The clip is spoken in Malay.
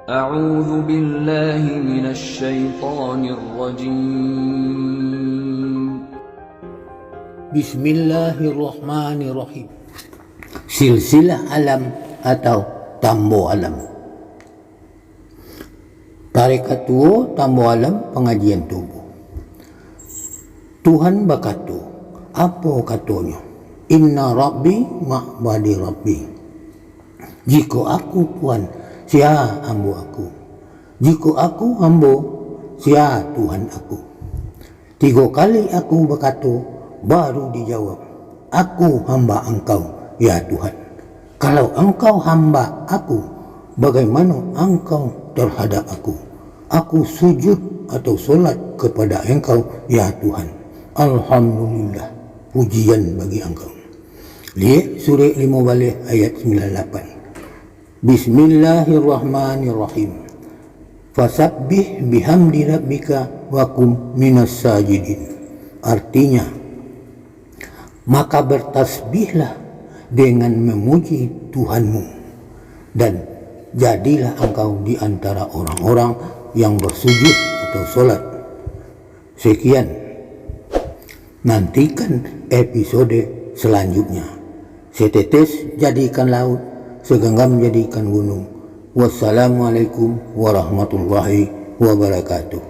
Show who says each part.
Speaker 1: أعوذ بالله من الشيطان الرجيم.
Speaker 2: Bismillahirrahmanirrahim. Silsilah alam atau tambo alam. Tarekat tua tambo alam pengajian tubuh. Tuhan berkata, apa katanya? Inna rabbi ma'badi rabbi. Jika aku Tuhan, sia hamba aku. Jika aku hamba, sia Tuhan aku. 3 kali aku berkata, baru dijawab, aku hamba engkau, ya Tuhan. Kalau engkau hamba aku, bagaimana engkau terhadap aku? Aku sujud atau solat kepada engkau, ya Tuhan. Alhamdulillah, pujian bagi engkau. Lihat surah 5 balik ayat 98. Bismillahirrahmanirrahim. Fasabbih bihamdi rabbika wa kum minas sajidin. Artinya, maka bertasbihlah dengan memuji Tuhanmu dan jadilah engkau di antara orang-orang yang bersujud atau solat. Sekian, nantikan episode selanjutnya. Setetes jadikan laut, segenggam jadikan gunung. Wassalamualaikum warahmatullahi wabarakatuh.